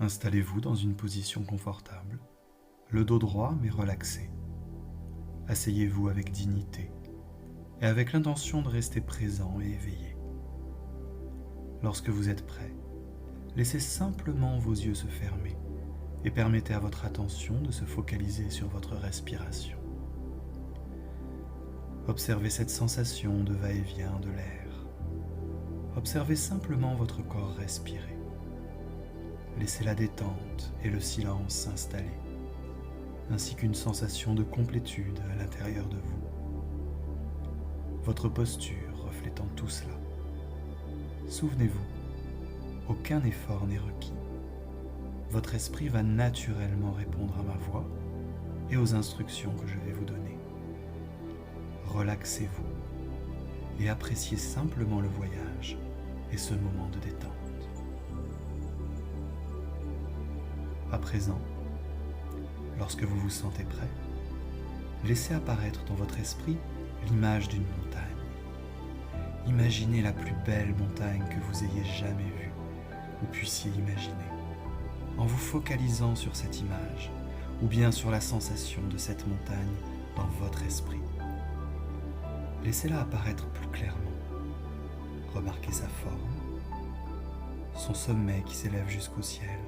Installez-vous dans une position confortable, le dos droit mais relaxé. Asseyez-vous avec dignité et avec l'intention de rester présent et éveillé. Lorsque vous êtes prêt, laissez simplement vos yeux se fermer et permettez à votre attention de se focaliser sur votre respiration. Observez cette sensation de va-et-vient de l'air. Observez simplement votre corps respirer. Laissez la détente et le silence s'installer, ainsi qu'une sensation de complétude à l'intérieur de vous. Votre posture reflétant tout cela. Souvenez-vous, aucun effort n'est requis. Votre esprit va naturellement répondre à ma voix et aux instructions que je vais vous donner. Relaxez-vous et appréciez simplement le voyage et ce moment de détente. À présent, lorsque vous vous sentez prêt, laissez apparaître dans votre esprit l'image d'une montagne. Imaginez la plus belle montagne que vous ayez jamais vue ou puissiez imaginer, en vous focalisant sur cette image ou bien sur la sensation de cette montagne dans votre esprit. Laissez-la apparaître plus clairement. Remarquez sa forme, son sommet qui s'élève jusqu'au ciel,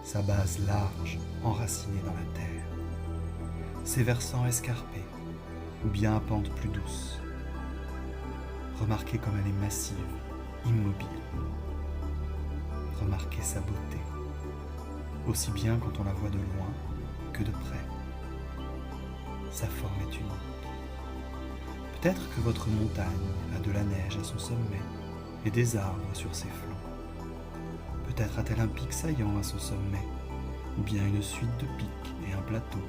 sa base large, enracinée dans la terre, ses versants escarpés ou bien à pente plus douce. Remarquez comme elle est massive, immobile. Remarquez sa beauté, aussi bien quand on la voit de loin que de près. Sa forme est unique. Peut-être que votre montagne a de la neige à son sommet et des arbres sur ses flancs. Peut-être a-t-elle un pic saillant à son sommet, ou bien une suite de pics et un plateau.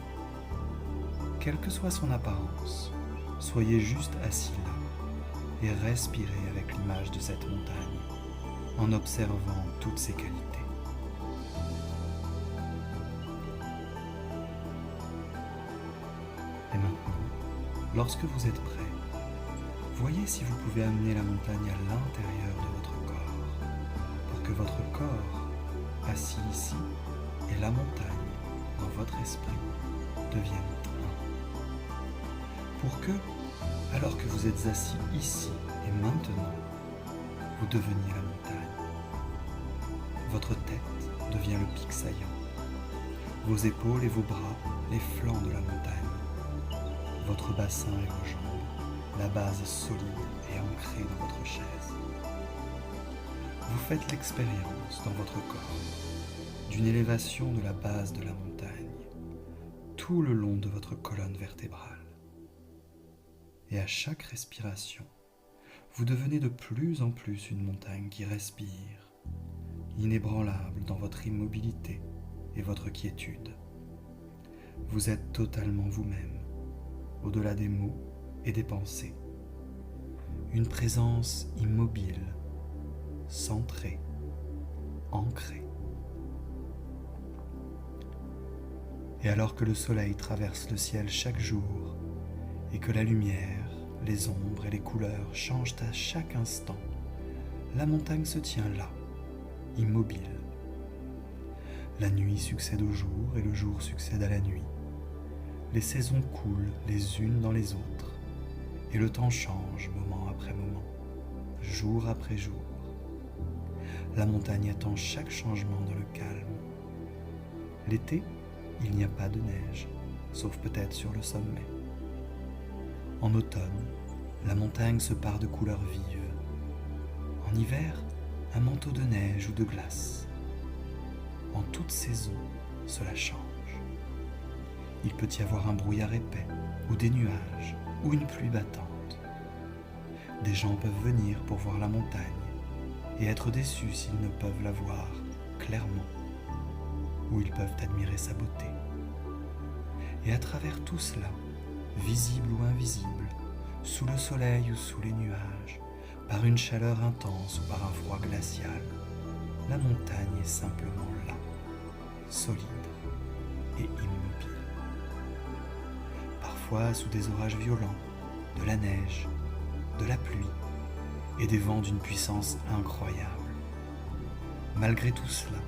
Quelle que soit son apparence, soyez juste assis là et respirez avec l'image de cette montagne, en observant toutes ses qualités. Et maintenant, lorsque vous êtes prêt, voyez si vous pouvez amener la montagne à l'intérieur de votre corps, pour que votre corps, assis ici, et la montagne, dans votre esprit, deviennent un. Pour que, alors que vous êtes assis ici et maintenant, vous deveniez la montagne. Votre tête devient le pic saillant, vos épaules et vos bras, les flancs de la montagne, votre bassin et vos jambes, la base solide et ancrée dans votre chaise. Vous faites l'expérience dans votre corps d'une élévation de la base de la montagne, tout le long de votre colonne vertébrale. Et à chaque respiration, vous devenez de plus en plus une montagne qui respire, inébranlable dans votre immobilité et votre quiétude. Vous êtes totalement vous-même, au-delà des mots et des pensées. Une présence immobile, centrée, ancrée. Et alors que le soleil traverse le ciel chaque jour et que la lumière, les ombres et les couleurs changent à chaque instant, la montagne se tient là, immobile. La nuit succède au jour et le jour succède à la nuit. Les saisons coulent les unes dans les autres et le temps change moment après moment, jour après jour. La montagne attend chaque changement dans le calme. L'été, il n'y a pas de neige, sauf peut-être sur le sommet. En automne, la montagne se pare de couleurs vives. En hiver, un manteau de neige ou de glace. En toute saison, cela change. Il peut y avoir un brouillard épais, ou des nuages, ou une pluie battante. Des gens peuvent venir pour voir la montagne et être déçus s'ils ne peuvent la voir clairement, ou ils peuvent admirer sa beauté. Et à travers tout cela, visible ou invisible, sous le soleil ou sous les nuages, par une chaleur intense ou par un froid glacial, la montagne est simplement là, solide et immobile. Parfois sous des orages violents, de la neige, de la pluie et des vents d'une puissance incroyable. Malgré tout cela,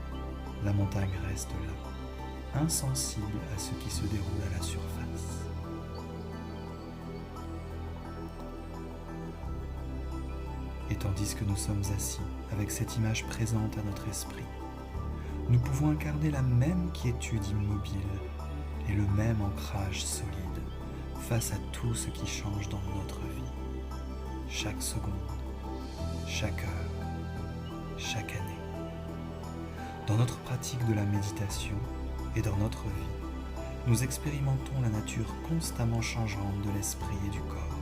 la montagne reste là, insensible à ce qui se déroule à la surface. Et tandis que nous sommes assis avec cette image présente à notre esprit, nous pouvons incarner la même quiétude immobile et le même ancrage solide face à tout ce qui change dans notre vie, chaque seconde, chaque heure, chaque année. Dans notre pratique de la méditation et dans notre vie, nous expérimentons la nature constamment changeante de l'esprit et du corps.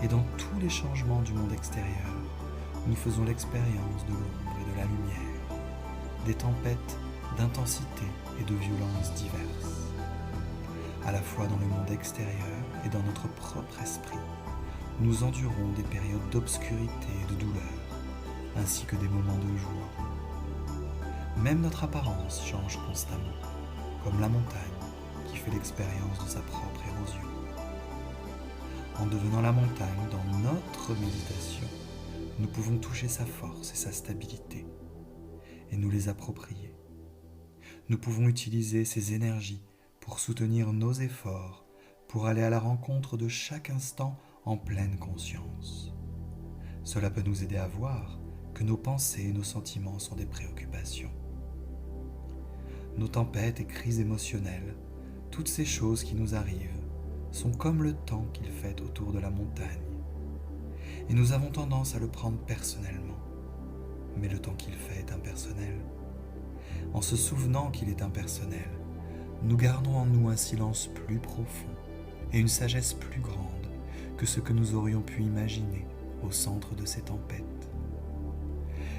Et dans tous les changements du monde extérieur, nous faisons l'expérience de l'ombre et de la lumière, des tempêtes d'intensité et de violence diverses. À la fois dans le monde extérieur et dans notre propre esprit, nous endurons des périodes d'obscurité et de douleur, ainsi que des moments de joie. Même notre apparence change constamment, comme la montagne qui fait l'expérience de sa propre érosion. En devenant la montagne dans notre méditation, nous pouvons toucher sa force et sa stabilité et nous les approprier. Nous pouvons utiliser ces énergies pour soutenir nos efforts, pour aller à la rencontre de chaque instant en pleine conscience. Cela peut nous aider à voir que nos pensées et nos sentiments sont des préoccupations. Nos tempêtes et crises émotionnelles, toutes ces choses qui nous arrivent, sont comme le temps qu'il fait autour de la montagne. Et nous avons tendance à le prendre personnellement. Mais le temps qu'il fait est impersonnel. En se souvenant qu'il est impersonnel, nous gardons en nous un silence plus profond et une sagesse plus grande que ce que nous aurions pu imaginer au centre de ces tempêtes.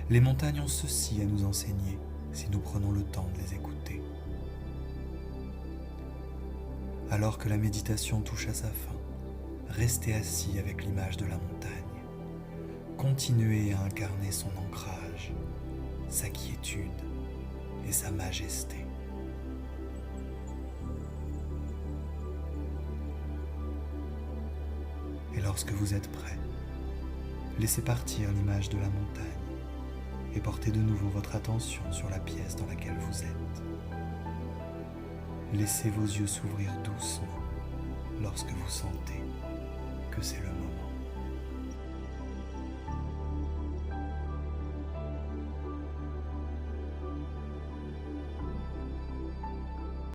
Les montagnes ont ceci à nous enseigner si nous prenons le temps de les écouter. Alors que la méditation touche à sa fin, restez assis avec l'image de la montagne. Continuez à incarner son ancrage, sa quiétude et sa majesté. Et lorsque vous êtes prêt, laissez partir l'image de la montagne et portez de nouveau votre attention sur la pièce dans laquelle vous êtes. Laissez vos yeux s'ouvrir doucement lorsque vous sentez que c'est le moment.